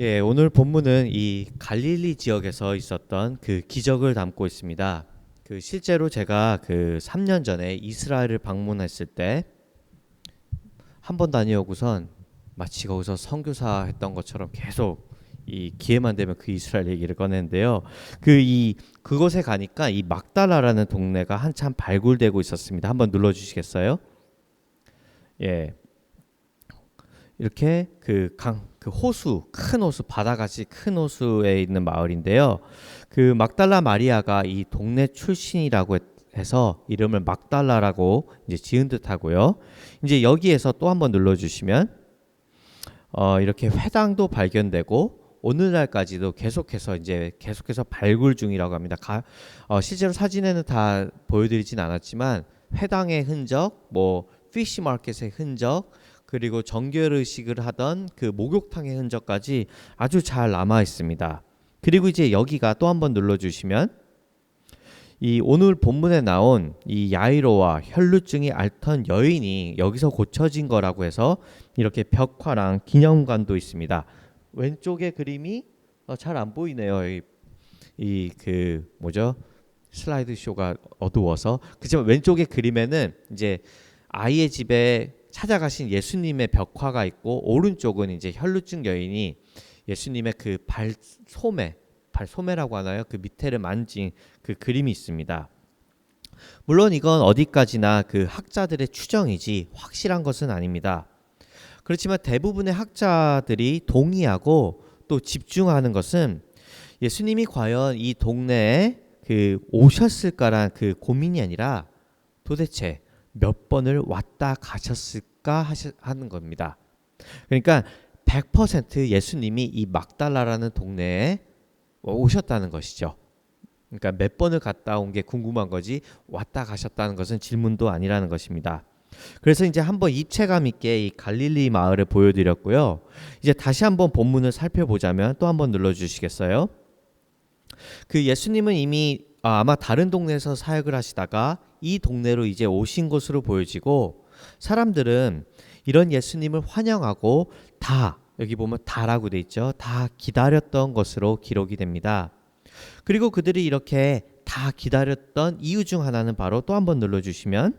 예, 오늘 본문은 이 갈릴리 지역에서 있었던 그 기적을 담고 있습니다. 실제로 제가 3년 전에 이스라엘을 방문했을 때 한 번 다녀오고선 마치 거기서 선교사 했던 것처럼 계속 이 기회만 되면 그 이스라엘 얘기를 꺼내는데요. 그곳에 가니까 이 막달라라는 동네가 한참 발굴되고 있었습니다. 한번 눌러 주시겠어요? 예. 이렇게 호수, 큰 호수, 바다같이 큰 호수에 있는 마을인데요. 그 막달라 마리아가 이 동네 출신이라고 해서 이름을 막달라라고 이제 지은 듯하고요. 이제 여기에서 또 한번 눌러주시면 이렇게 회당도 발견되고 오늘날까지도 계속해서 발굴 중이라고 합니다. 실제로 사진에는 다 보여드리진 않았지만 회당의 흔적, 뭐 피시 마켓의 흔적, 그리고 정결의식을 하던 그 목욕탕의 흔적까지 아주 잘 남아 있습니다. 그리고 이제 여기가 또 한번 눌러주시면 이 오늘 본문에 나온 이 야이로와 혈루증이 앓던 여인이 여기서 고쳐진 거라고 해서 이렇게 벽화랑 기념관도 있습니다. 왼쪽의 그림이 잘 안 보이네요. 슬라이드 쇼가 어두워서. 그렇지만 왼쪽의 그림에는 이제 아이의 집에 찾아가신 예수님의 벽화가 있고 오른쪽은 이제 혈루증 여인이 예수님의 그 발소매라고 하나요? 그 밑에를 만진 그 그림이 있습니다. 물론 이건 어디까지나 그 학자들의 추정이지 확실한 것은 아닙니다. 그렇지만 대부분의 학자들이 동의하고 또 집중하는 것은 예수님이 과연 이 동네에 오셨을까란 그 고민이 아니라 도대체 몇 번을 왔다 가셨을까 하는 겁니다. 그러니까 100% 예수님이 이 막달라라는 동네에 오셨다는 것이죠. 그러니까 몇 번을 갔다 온 게 궁금한 거지 왔다 가셨다는 것은 질문도 아니라는 것입니다. 그래서 이제 한번 입체감 있게 이 갈릴리 마을을 보여드렸고요. 이제 다시 한번 본문을 살펴보자면 또 한번 눌러주시겠어요? 예수님은 이미 아마 다른 동네에서 사역을 하시다가 이 동네로 이제 오신 것으로 보여지고 사람들은 이런 예수님을 환영하고 여기 보면 다라고 돼 있죠. 다 기다렸던 것으로 기록이 됩니다. 그리고 그들이 이렇게 다 기다렸던 이유 중 하나는 바로 또 한번 눌러주시면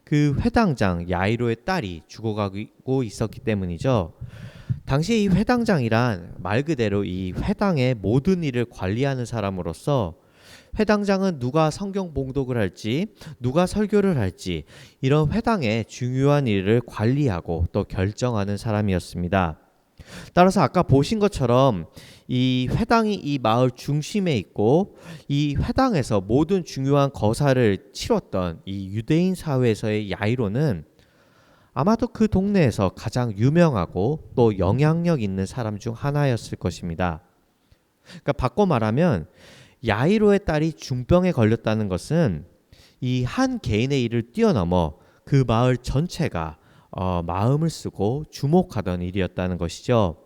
그 회당장 야이로의 딸이 죽어가고 있었기 때문이죠. 당시 이 회당장이란 말 그대로 이 회당의 모든 일을 관리하는 사람으로서 회당장은 누가 성경 봉독을 할지 누가 설교를 할지 이런 회당의 중요한 일을 관리하고 또 결정하는 사람이었습니다. 따라서 아까 보신 것처럼 이 회당이 이 마을 중심에 있고 이 회당에서 모든 중요한 거사를 치렀던 이 유대인 사회에서의 야이로는 아마도 그 동네에서 가장 유명하고 또 영향력 있는 사람 중 하나였을 것입니다. 그러니까 바꿔 말하면 야이로의 딸이 중병에 걸렸다는 것은 이 한 개인의 일을 뛰어넘어 그 마을 전체가 마음을 쓰고 주목하던 일이었다는 것이죠.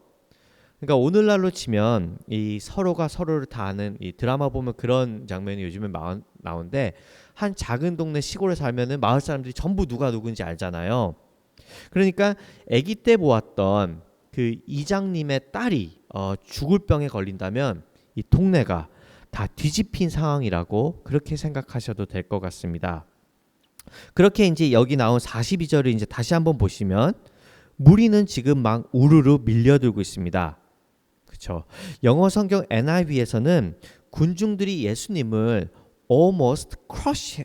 그러니까 오늘날로 치면 이 서로가 서로를 다 아는 이 드라마 보면 그런 장면이 요즘에 나오는데 한 작은 동네 시골에 살면은 마을 사람들이 전부 누가 누군지 알잖아요. 그러니까 아기 때 보았던 그 이장님의 딸이 죽을 병에 걸린다면 이 동네가 다 뒤집힌 상황이라고 그렇게 생각하셔도 될 것 같습니다. 그렇게 이제 여기 나온 42절을 이제 다시 한번 보시면 무리는 지금 막 우르르 밀려들고 있습니다. 그렇죠? 영어 성경 NIV에서는 군중들이 예수님을 almost crush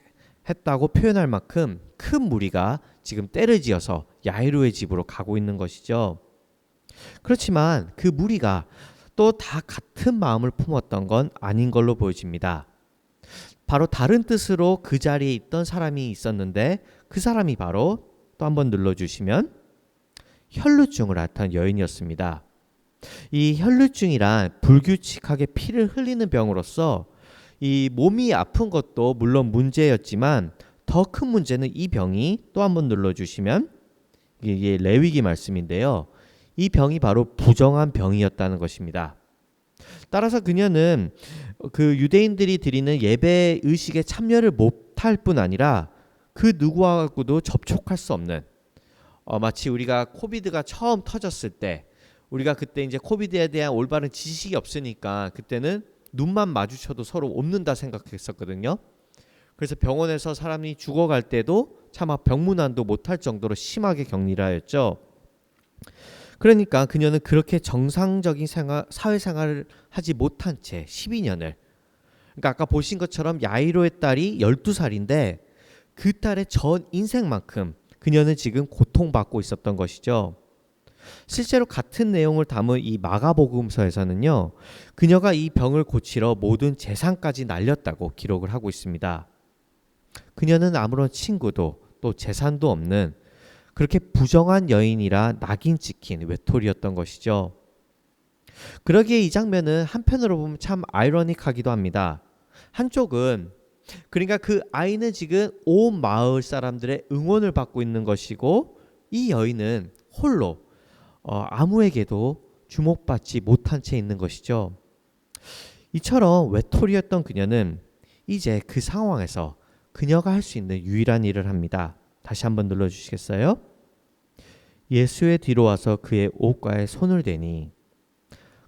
했다고 표현할 만큼 큰 무리가 지금 떼를 지어서 야이로의 집으로 가고 있는 것이죠. 그렇지만 그 무리가 또 다 같은 마음을 품었던 건 아닌 걸로 보여집니다. 바로 다른 뜻으로 그 자리에 있던 사람이 있었는데 그 사람이 바로 또 한번 눌러주시면 혈루증을 앓던 여인이었습니다. 이 혈루증이란 불규칙하게 피를 흘리는 병으로서 이 몸이 아픈 것도 물론 문제였지만 더 큰 문제는 이 병이 또 한번 눌러주시면 이게 레위기 말씀인데요. 이 병이 바로 부정한 병이었다는 것입니다. 따라서 그녀는 그 유대인들이 드리는 예배 의식에 참여를 못할 뿐 아니라 그 누구하고도 접촉할 수 없는 마치 우리가 코비드가 처음 터졌을 때 우리가 그때 이제 코비드에 대한 올바른 지식이 없으니까 그때는 눈만 마주쳐도 서로 옮는다 생각했었거든요. 그래서 병원에서 사람이 죽어갈 때도 차마 병문안도 못할 정도로 심하게 격리를 하였죠. 그러니까 그녀는 그렇게 정상적인 사회생활을 하지 못한 채 12년을, 그러니까 아까 보신 것처럼 야이로의 딸이 12살인데 그 딸의 전 인생만큼 그녀는 지금 고통받고 있었던 것이죠. 실제로 같은 내용을 담은 이 마가복음서에서는요, 그녀가 이 병을 고치러 모든 재산까지 날렸다고 기록을 하고 있습니다. 그녀는 아무런 친구도 또 재산도 없는 그렇게 부정한 여인이라 낙인 찍힌 외톨이였던 것이죠. 그러기에 이 장면은 한편으로 보면 참 아이러닉하기도 합니다. 한쪽은 그러니까 그 아이는 지금 온 마을 사람들의 응원을 받고 있는 것이고 이 여인은 홀로 아무에게도 주목받지 못한 채 있는 것이죠. 이처럼 외톨이였던 그녀는 이제 그 상황에서 그녀가 할 수 있는 유일한 일을 합니다. 다시 한번 눌러주시겠어요? 예수의 뒤로 와서 그의 옷가에 손을 대니,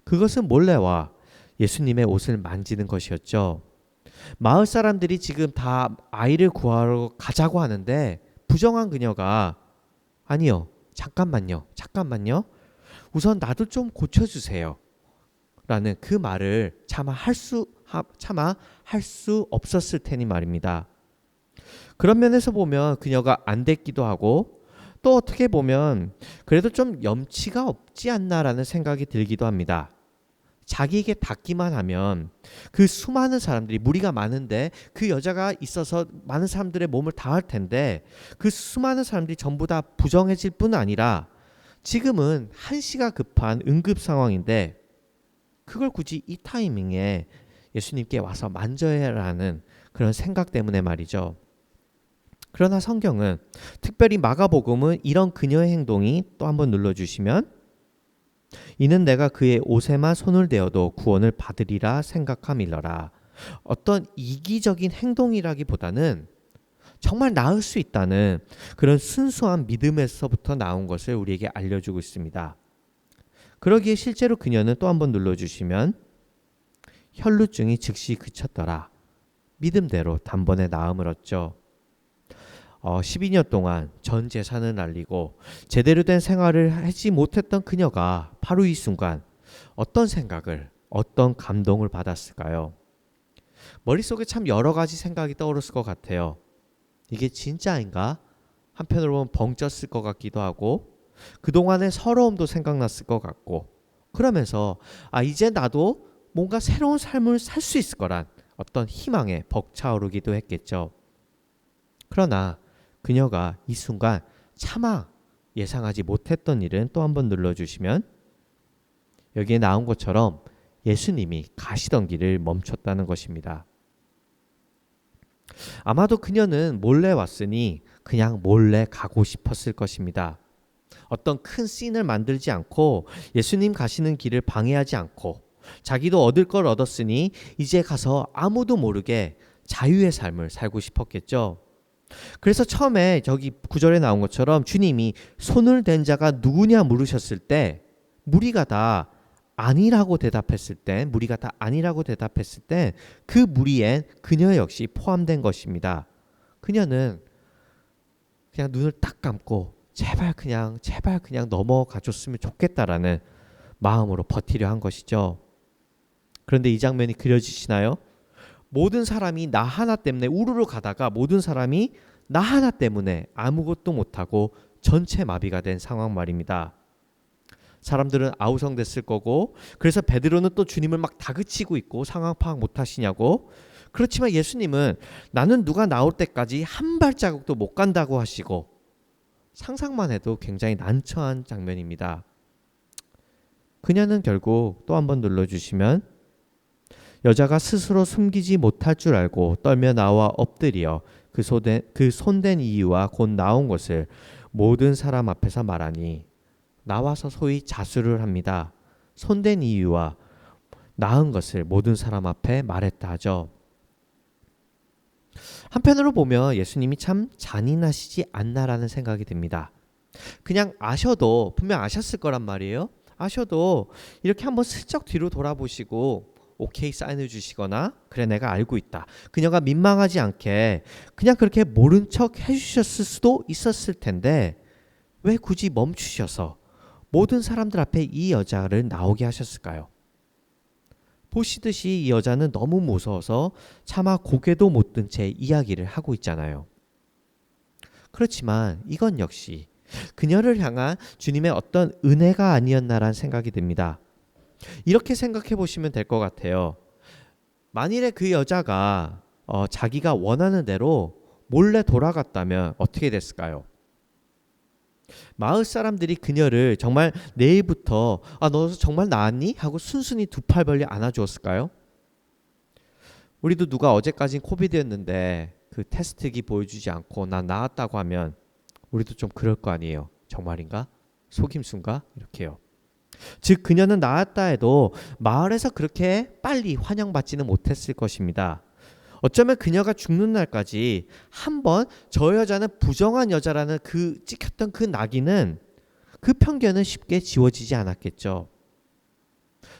그것은 몰래 와 예수님의 옷을 만지는 것이었죠. 마을 사람들이 지금 다 아이를 구하러 가자고 하는데 부정한 그녀가 아니요, 잠깐만요. 우선 나도 좀 고쳐주세요. 라는 그 말을 차마 할 수 없었을 테니 말입니다. 그런 면에서 보면 그녀가 안 됐기도 하고 또 어떻게 보면 그래도 좀 염치가 없지 않나라는 생각이 들기도 합니다. 자기에게 닿기만 하면 그 수많은 사람들이, 무리가 많은데 그 여자가 있어서 많은 사람들의 몸을 닿을 텐데 그 수많은 사람들이 전부 다 부정해질 뿐 아니라 지금은 한시가 급한 응급 상황인데 그걸 굳이 이 타이밍에 예수님께 와서 만져야 하는 그런 생각 때문에 말이죠. 그러나 성경은, 특별히 마가복음은 이런 그녀의 행동이, 또 한번 눌러주시면, 이는 내가 그의 옷에만 손을 대어도 구원을 받으리라 생각함이러라. 어떤 이기적인 행동이라기보다는 정말 나을 수 있다는 그런 순수한 믿음에서부터 나온 것을 우리에게 알려주고 있습니다. 그러기에 실제로 그녀는, 또 한번 눌러주시면, 혈루증이 즉시 그쳤더라. 믿음대로 단번에 나음을 얻죠. 12년 동안 전 재산을 날리고 제대로 된 생활을 하지 못했던 그녀가 바로 이 순간 어떤 생각을, 어떤 감동을 받았을까요? 머릿속에 참 여러 가지 생각이 떠오르을 것 같아요. 이게 진짜인가? 한편으로 보면 벙쪘을 것 같기도 하고 그동안의 서러움도 생각났을 것 같고, 그러면서 이제 나도 뭔가 새로운 삶을 살 수 있을 거란 어떤 희망에 벅차오르기도 했겠죠. 그러나 그녀가 이 순간 차마 예상하지 못했던 일은, 또 한번 눌러주시면, 여기에 나온 것처럼 예수님이 가시던 길을 멈췄다는 것입니다. 아마도 그녀는 몰래 왔으니 그냥 몰래 가고 싶었을 것입니다. 어떤 큰 씬을 만들지 않고 예수님 가시는 길을 방해하지 않고 자기도 얻을 걸 얻었으니 이제 가서 아무도 모르게 자유의 삶을 살고 싶었겠죠. 그래서 처음에 저기 9절에 나온 것처럼 주님이 손을 댄 자가 누구냐 물으셨을 때 무리가 다 아니라고 대답했을 때 그 무리엔 그녀 역시 포함된 것입니다. 그녀는 그냥 눈을 딱 감고 제발 그냥 넘어가 줬으면 좋겠다라는 마음으로 버티려 한 것이죠. 그런데 이 장면이 그려지시나요? 모든 사람이 나 하나 때문에 우르르 가다가 모든 사람이 나 하나 때문에 아무것도 못하고 전체 마비가 된 상황 말입니다. 사람들은 아우성됐을 거고, 그래서 베드로는 또 주님을 막 다그치고 있고 상황 파악 못하시냐고. 그렇지만 예수님은 나는 누가 나올 때까지 한 발자국도 못 간다고 하시고, 상상만 해도 굉장히 난처한 장면입니다. 그녀는 결국, 또 한번 눌러주시면, 여자가 스스로 숨기지 못할 줄 알고 떨며 나와 엎드려 그 손댄 이유와 곧 나온 것을 모든 사람 앞에서 말하니, 나와서 소위 자수를 합니다. 손댄 이유와 나은 것을 모든 사람 앞에 말했다 하죠. 한편으로 보면 예수님이 참 잔인하시지 않나라는 생각이 듭니다. 그냥 아셔도 분명 아셨을 거란 말이에요. 아셔도 이렇게 한번 슬쩍 뒤로 돌아보시고 오케이 사인해 주시거나 그래 내가 알고 있다. 그녀가 민망하지 않게 그냥 그렇게 모른 척 해주셨을 수도 있었을 텐데 왜 굳이 멈추셔서 모든 사람들 앞에 이 여자를 나오게 하셨을까요? 보시듯이 이 여자는 너무 무서워서 차마 고개도 못 든 채 이야기를 하고 있잖아요. 그렇지만 이건 역시 그녀를 향한 주님의 어떤 은혜가 아니었나라는 생각이 듭니다. 이렇게 생각해 보시면 될 것 같아요. 만일에 그 여자가 자기가 원하는 대로 몰래 돌아갔다면 어떻게 됐을까요? 마을 사람들이 그녀를 정말 내일부터 너 정말 나았니? 하고 순순히 두 팔 벌려 안아주었을까요? 우리도 누가 어제까진 코비드였는데 그 테스트기 보여주지 않고 난 나았다고 하면 우리도 좀 그럴 거 아니에요. 정말인가? 속임수인가? 이렇게요. 즉 그녀는 나았다 해도 마을에서 그렇게 빨리 환영받지는 못했을 것입니다. 어쩌면 그녀가 죽는 날까지 한번 저 여자는 부정한 여자라는 그 찍혔던 그 낙인은 그 편견은 쉽게 지워지지 않았겠죠.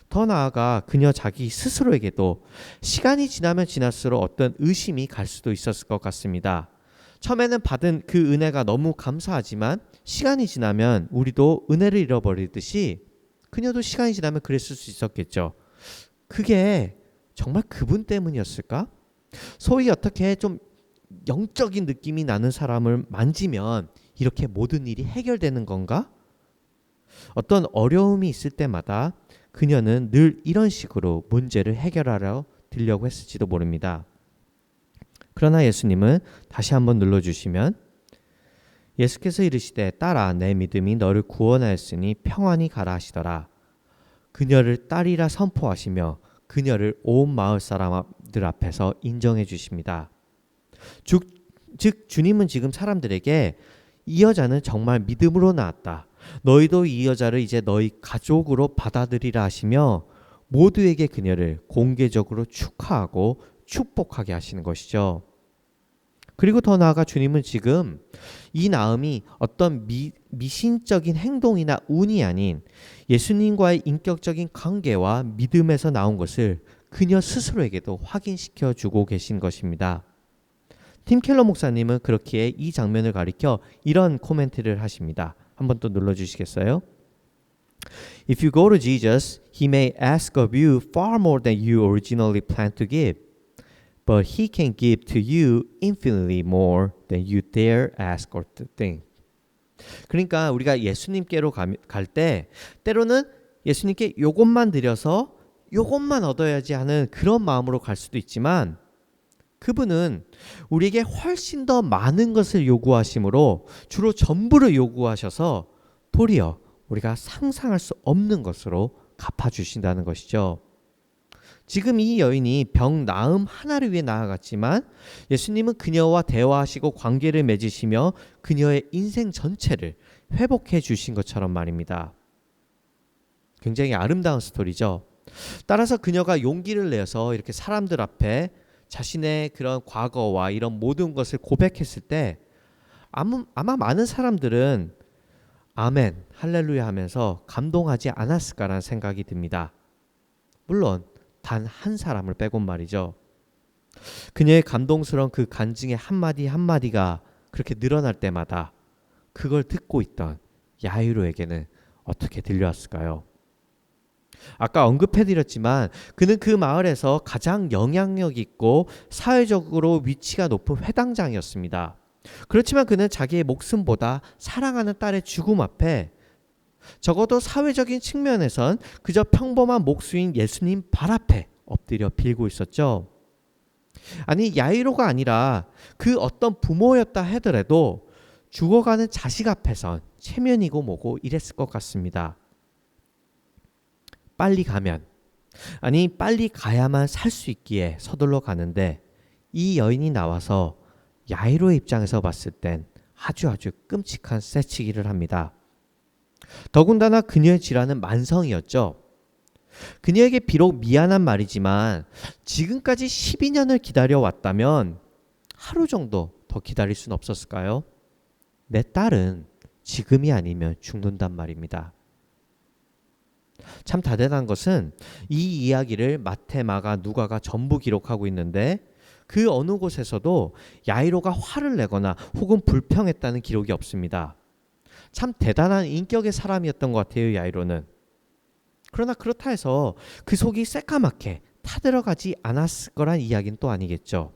더 나아가 그녀 자기 스스로에게도 시간이 지나면 지날수록 어떤 의심이 갈 수도 있었을 것 같습니다. 처음에는 받은 그 은혜가 너무 감사하지만 시간이 지나면 우리도 은혜를 잃어버리듯이 그녀도 시간이 지나면 그랬을 수 있었겠죠. 그게 정말 그분 때문이었을까? 소위 어떻게 좀 영적인 느낌이 나는 사람을 만지면 이렇게 모든 일이 해결되는 건가? 어떤 어려움이 있을 때마다 그녀는 늘 이런 식으로 문제를 해결하려 들려고 했을지도 모릅니다. 그러나 예수님은 다시 한번 눌러주시면 예수께서 이르시되 딸아 내 믿음이 너를 구원하였으니 평안히 가라 하시더라. 그녀를 딸이라 선포하시며 그녀를 온 마을 사람들 앞에서 인정해 주십니다. 즉 주님은 지금 사람들에게 이 여자는 정말 믿음으로 나왔다. 너희도 이 여자를 이제 너희 가족으로 받아들이라 하시며 모두에게 그녀를 공개적으로 축하하고 축복하게 하시는 것이죠. 그리고 더 나아가 주님은 지금 이 나음이 어떤 미신적인 행동이나 운이 아닌 예수님과의 인격적인 관계와 믿음에서 나온 것을 그녀 스스로에게도 확인시켜 주고 계신 것입니다. 팀 켈러 목사님은 그렇기에 이 장면을 가리켜 이런 코멘트를 하십니다. 한번 또 눌러주시겠어요? If you go to Jesus, he may ask of you far more than you originally planned to give. But he can give to you infinitely more than you dare ask or think. 그러니까 우리가 예수님께로 갈 때 때로는 예수님께 요것만 드려서 요것만 얻어야지 하는 그런 마음으로 갈 수도 있지만 그분은 우리에게 훨씬 더 많은 것을 요구하심으로 주로 전부를 요구하셔서 도리어 우리가 상상할 수 없는 것으로 갚아주신다는 것이죠. 지금 이 여인이 병 나음 하나를 위해 나아갔지만 예수님은 그녀와 대화하시고 관계를 맺으시며 그녀의 인생 전체를 회복해 주신 것처럼 말입니다. 굉장히 아름다운 스토리죠. 따라서 그녀가 용기를 내서 이렇게 사람들 앞에 자신의 그런 과거와 이런 모든 것을 고백했을 때 아마 많은 사람들은 아멘, 할렐루야 하면서 감동하지 않았을까라는 생각이 듭니다. 물론 단 한 사람을 빼곤 말이죠. 그녀의 감동스러운 그 간증의 한마디 한마디가 그렇게 늘어날 때마다 그걸 듣고 있던 야이로에게는 어떻게 들려왔을까요? 아까 언급해드렸지만 그는 그 마을에서 가장 영향력 있고 사회적으로 위치가 높은 회당장이었습니다. 그렇지만 그는 자기의 목숨보다 사랑하는 딸의 죽음 앞에 적어도 사회적인 측면에선 그저 평범한 목수인 예수님 발 앞에 엎드려 빌고 있었죠. 아니 야이로가 아니라 그 어떤 부모였다 하더라도 죽어가는 자식 앞에선 체면이고 뭐고 이랬을 것 같습니다. 빨리 가면 아니 빨리 가야만 살 수 있기에 서둘러 가는데 이 여인이 나와서 야이로의 입장에서 봤을 땐 아주 끔찍한 새치기를 합니다. 더군다나 그녀의 질환은 만성이었죠. 그녀에게 비록 미안한 말이지만 지금까지 12년을 기다려왔다면 하루 정도 더 기다릴 수는 없었을까요? 내 딸은 지금이 아니면 죽는단 말입니다. 참 대단한 것은 이 이야기를 마태, 마가, 누가가 전부 기록하고 있는데 그 어느 곳에서도 야이로가 화를 내거나 혹은 불평했다는 기록이 없습니다. 참 대단한 인격의 사람이었던 것 같아요, 야이로는. 그러나 그렇다 해서 그 속이 새까맣게 타들어가지 않았을 거란 이야기는 또 아니겠죠.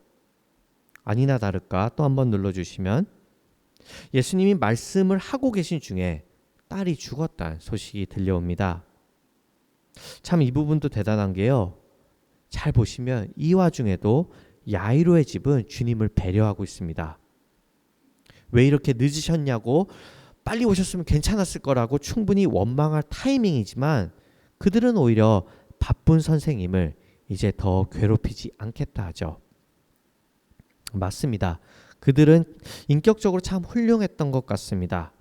아니나 다를까 또 한번 눌러주시면 예수님이 말씀을 하고 계신 중에 딸이 죽었다는 소식이 들려옵니다. 참 이 부분도 대단한 게요. 잘 보시면 이 와중에도 야이로의 집은 주님을 배려하고 있습니다. 왜 이렇게 늦으셨냐고 빨리 오셨으면 괜찮았을 거라고 충분히 원망할 타이밍이지만 그들은 오히려 바쁜 선생님을 이제 더 괴롭히지 않겠다 하죠. 맞습니다. 그들은 인격적으로 참 훌륭했던 것 같습니다.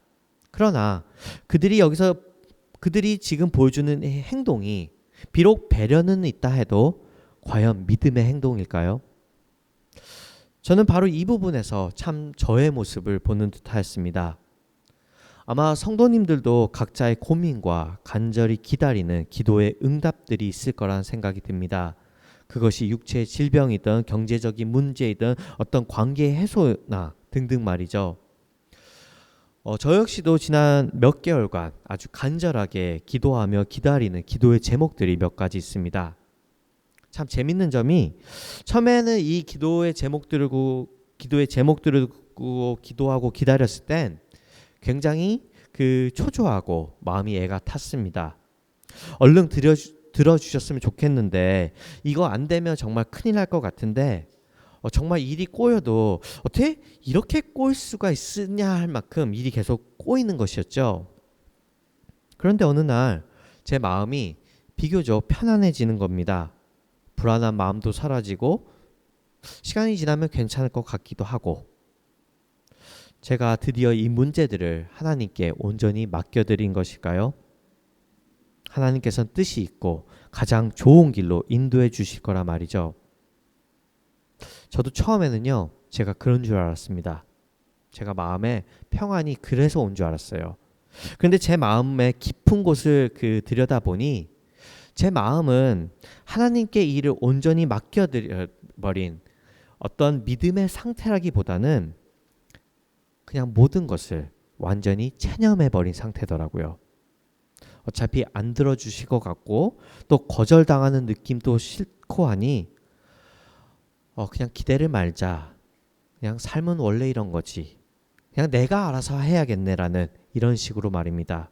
그러나 그들이 지금 보여주는 행동이 비록 배려는 있다 해도 과연 믿음의 행동일까요? 저는 바로 이 부분에서 참 저의 모습을 보는 듯하였습니다. 아마 성도님들도 각자의 고민과 간절히 기다리는 기도의 응답들이 있을 거란 생각이 듭니다. 그것이 육체의 질병이든 경제적인 문제이든 어떤 관계 해소나 등등 말이죠. 저 역시도 지난 몇 개월간 아주 간절하게 기도하며 기다리는 기도의 제목들이 몇 가지 있습니다. 참 재밌는 점이 처음에는 이 기도의 제목들을 두고 기도하고 기다렸을 땐 굉장히 초조하고 마음이 애가 탔습니다. 얼른 들어주셨으면 좋겠는데 이거 안 되면 정말 큰일 날 것 같은데 정말 일이 꼬여도 어떻게 이렇게 꼬일 수가 있으냐 할 만큼 일이 계속 꼬이는 것이었죠. 그런데 어느 날 제 마음이 비교적 편안해지는 겁니다. 불안한 마음도 사라지고 시간이 지나면 괜찮을 것 같기도 하고 제가 드디어 이 문제들을 하나님께 온전히 맡겨드린 것일까요? 하나님께서는 뜻이 있고 가장 좋은 길로 인도해 주실 거라 말이죠. 저도 처음에는요, 제가 그런 줄 알았습니다. 제가 마음에 평안이 그래서 온 줄 알았어요. 그런데 제 마음의 깊은 곳을 들여다보니 제 마음은 하나님께 이 일을 온전히 맡겨버린 어떤 믿음의 상태라기보다는 그냥 모든 것을 완전히 체념해버린 상태더라고요. 어차피 안 들어주실 것 같고 또 거절당하는 느낌도 싫고 하니 그냥 기대를 말자. 그냥 삶은 원래 이런 거지. 그냥 내가 알아서 해야겠네라는 이런 식으로 말입니다.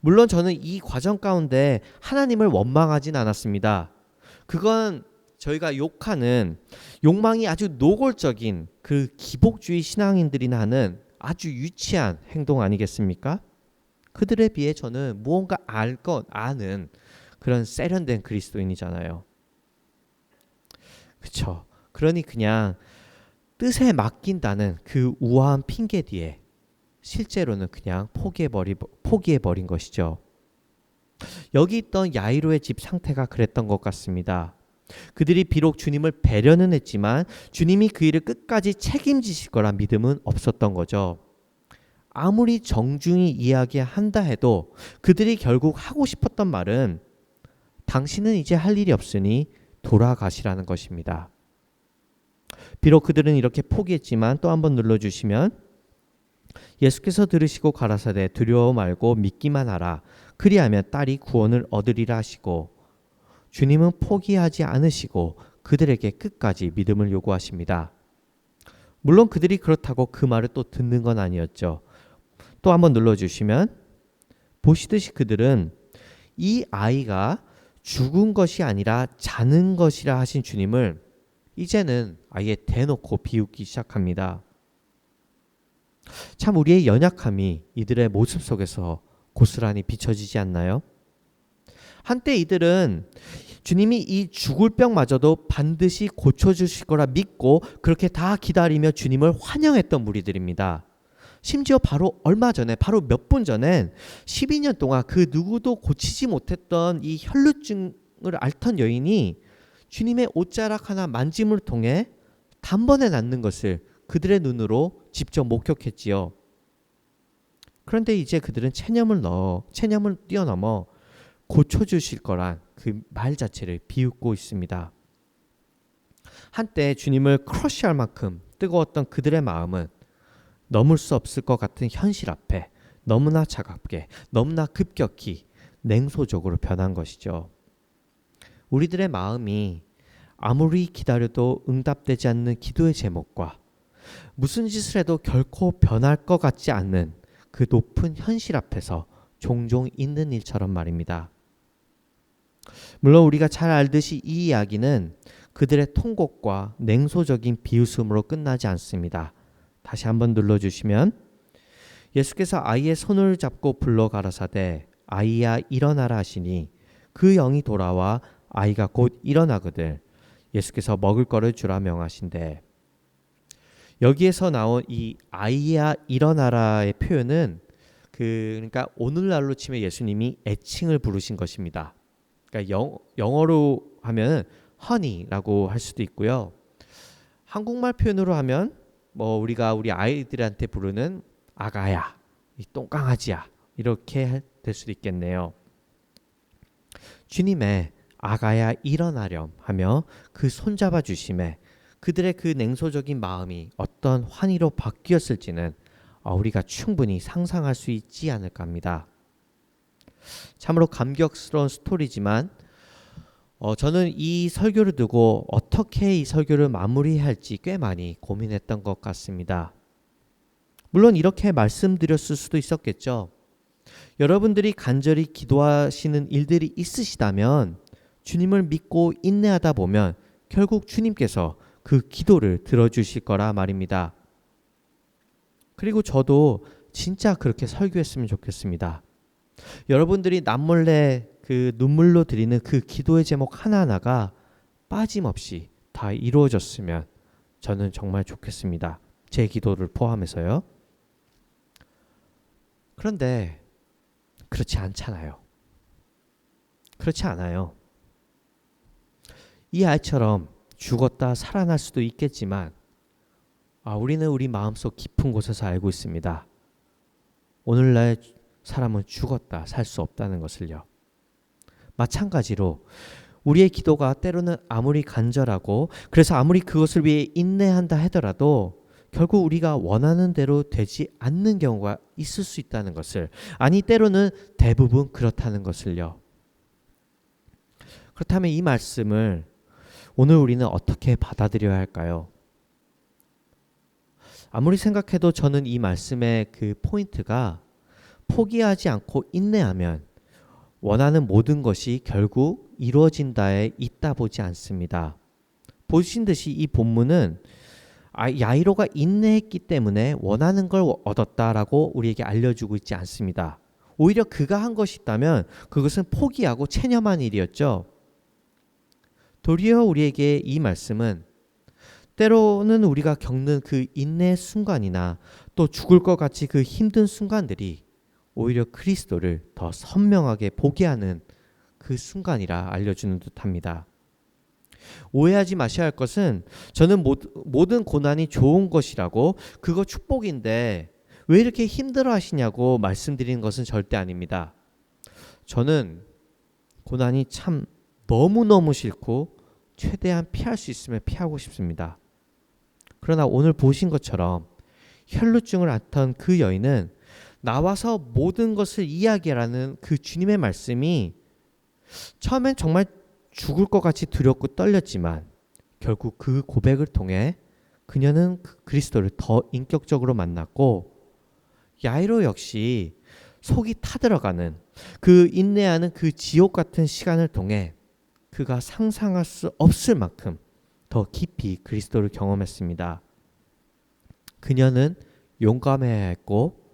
물론 저는 이 과정 가운데 하나님을 원망하진 않았습니다. 그건 저희가 욕하는 욕망이 아주 노골적인 그 기복주의 신앙인들이나 하는 아주 유치한 행동 아니겠습니까? 그들에 비해 저는 무언가 알 것 아는 그런 세련된 그리스도인이잖아요. 그렇죠. 그러니 그냥 뜻에 맡긴다는 그 우아한 핑계 뒤에 실제로는 그냥 포기해버린 것이죠. 여기 있던 야이로의 집 상태가 그랬던 것 같습니다. 그들이 비록 주님을 배려는 했지만 주님이 그 일을 끝까지 책임지실 거란 믿음은 없었던 거죠. 아무리 정중히 이야기한다 해도 그들이 결국 하고 싶었던 말은 당신은 이제 할 일이 없으니 돌아가시라는 것입니다. 비록 그들은 이렇게 포기했지만 또 한번 눌러주시면 예수께서 들으시고 가라사대 두려워 말고 믿기만 하라. 그리하면 딸이 구원을 얻으리라 하시고 주님은 포기하지 않으시고 그들에게 끝까지 믿음을 요구하십니다. 물론 그들이 그렇다고 그 말을 또 듣는 건 아니었죠. 또 한번 눌러주시면 보시듯이 그들은 이 아이가 죽은 것이 아니라 자는 것이라 하신 주님을 이제는 아예 대놓고 비웃기 시작합니다. 참 우리의 연약함이 이들의 모습 속에서 고스란히 비춰지지 않나요? 한때 이들은 주님이 이 죽을 병마저도 반드시 고쳐주실 거라 믿고 그렇게 다 기다리며 주님을 환영했던 무리들입니다. 심지어 바로 얼마 전에, 바로 몇 분 전엔 12년 동안 그 누구도 고치지 못했던 이 혈루증을 앓던 여인이 주님의 옷자락 하나 만짐을 통해 단번에 낫는 것을 그들의 눈으로 직접 목격했지요. 그런데 이제 그들은 체념을 뛰어넘어 고쳐주실 거란 그 말 자체를 비웃고 있습니다. 한때 주님을 크러쉬할 만큼 뜨거웠던 그들의 마음은 넘을 수 없을 것 같은 현실 앞에 너무나 차갑게, 너무나 급격히 냉소적으로 변한 것이죠. 우리들의 마음이 아무리 기다려도 응답되지 않는 기도의 제목과 무슨 짓을 해도 결코 변할 것 같지 않는 그 높은 현실 앞에서 종종 있는 일처럼 말입니다. 물론 우리가 잘 알듯이 이 이야기는 그들의 통곡과 냉소적인 비웃음으로 끝나지 않습니다. 다시 한번 눌러주시면 예수께서 아이의 손을 잡고 불러 가라사대 아이야 일어나라 하시니 그 영이 돌아와 아이가 곧 일어나거늘 예수께서 먹을 거를 주라 명하신대. 여기에서 나온 이 아이야 일어나라의 표현은 그러니까 오늘날로 치면 예수님이 애칭을 부르신 것입니다. 그러니까 영어로 하면 honey라고 할 수도 있고요. 한국말 표현으로 하면 뭐 우리가 우리 아이들한테 부르는 아가야, 이 똥강아지야 이렇게 될 수도 있겠네요. 주님의 아가야 일어나렴 하며 그 손잡아 주심에 그들의 그 냉소적인 마음이 어떤 환희로 바뀌었을지는 우리가 충분히 상상할 수 있지 않을까 합니다. 참으로 감격스러운 스토리지만 저는 이 설교를 두고 어떻게 이 설교를 마무리할지 꽤 많이 고민했던 것 같습니다. 물론 이렇게 말씀드렸을 수도 있었겠죠. 여러분들이 간절히 기도하시는 일들이 있으시다면 주님을 믿고 인내하다 보면 결국 주님께서 그 기도를 들어주실 거라 말입니다. 그리고 저도 진짜 그렇게 설교했으면 좋겠습니다. 여러분들이 남몰래 그 눈물로 드리는 그 기도의 제목 하나하나가 빠짐없이 다 이루어졌으면 저는 정말 좋겠습니다. 제 기도를 포함해서요. 그런데 그렇지 않잖아요. 그렇지 않아요. 이 아이처럼 죽었다 살아날 수도 있겠지만 우리는 우리 마음속 깊은 곳에서 알고 있습니다. 오늘날 사람은 죽었다 살 수 없다는 것을요. 마찬가지로 우리의 기도가 때로는 아무리 간절하고 그래서 아무리 그것을 위해 인내한다 하더라도 결국 우리가 원하는 대로 되지 않는 경우가 있을 수 있다는 것을, 아니 때로는 대부분 그렇다는 것을요. 그렇다면 이 말씀을 오늘 우리는 어떻게 받아들여야 할까요? 아무리 생각해도 저는 이 말씀의 그 포인트가 포기하지 않고 인내하면 원하는 모든 것이 결국 이루어진다에 있다 보지 않습니다. 보신 듯이 이 본문은 야이로가 인내했기 때문에 원하는 걸 얻었다라고 우리에게 알려주고 있지 않습니다. 오히려 그가 한 것이 있다면 그것은 포기하고 체념한 일이었죠. 도리어 우리에게 이 말씀은 때로는 우리가 겪는 그 인내의 순간이나 또 죽을 것 같이 그 힘든 순간들이 오히려 그리스도를 더 선명하게 보게 하는 그 순간이라 알려주는 듯합니다. 오해하지 마셔야 할 것은 저는 모든 고난이 좋은 것이라고 그거 축복인데 왜 이렇게 힘들어 하시냐고 말씀드리는 것은 절대 아닙니다. 저는 고난이 참 너무너무 싫고 최대한 피할 수 있으면 피하고 싶습니다. 그러나 오늘 보신 것처럼 혈루증을 앓던 그 여인은 나와서 모든 것을 이야기하라는 그 주님의 말씀이 처음엔 정말 죽을 것 같이 두렵고 떨렸지만 결국 그 고백을 통해 그녀는 그리스도를 더 인격적으로 만났고 야이로 역시 속이 타들어가는 그 인내하는 그 지옥 같은 시간을 통해 그가 상상할 수 없을 만큼 더 깊이 그리스도를 경험했습니다. 그녀는 용감해야 했고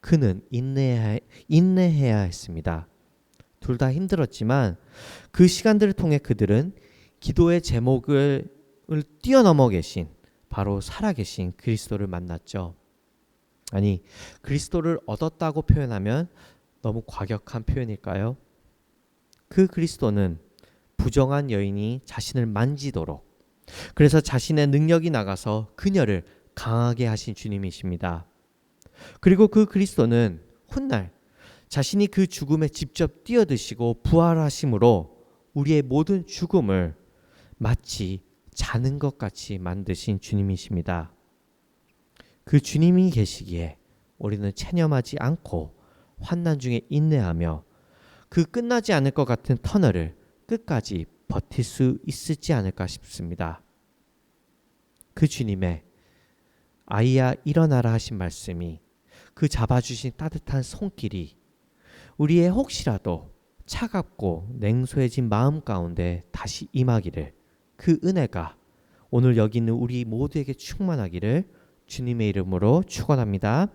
그는 인내해야 했습니다. 둘 다 힘들었지만 그 시간들을 통해 그들은 기도의 제목을 뛰어넘어 계신 바로 살아계신 그리스도를 만났죠. 아니, 그리스도를 얻었다고 표현하면 너무 과격한 표현일까요? 그 그리스도는 부정한 여인이 자신을 만지도록, 그래서 자신의 능력이 나가서 그녀를 강하게 하신 주님이십니다. 그리고 그 그리스도는 훗날 자신이 그 죽음에 직접 뛰어드시고 부활하심으로 우리의 모든 죽음을 마치 자는 것 같이 만드신 주님이십니다. 그 주님이 계시기에 우리는 체념하지 않고 환난 중에 인내하며 그 끝나지 않을 것 같은 터널을 끝까지 버틸 수 있지 않을까 싶습니다. 그 주님의 아이야 일어나라 하신 말씀이, 그 잡아주신 따뜻한 손길이 우리의 혹시라도 차갑고 냉소해진 마음 가운데 다시 임하기를, 그 은혜가 오늘 여기 있는 우리 모두에게 충만하기를 주님의 이름으로 축원합니다.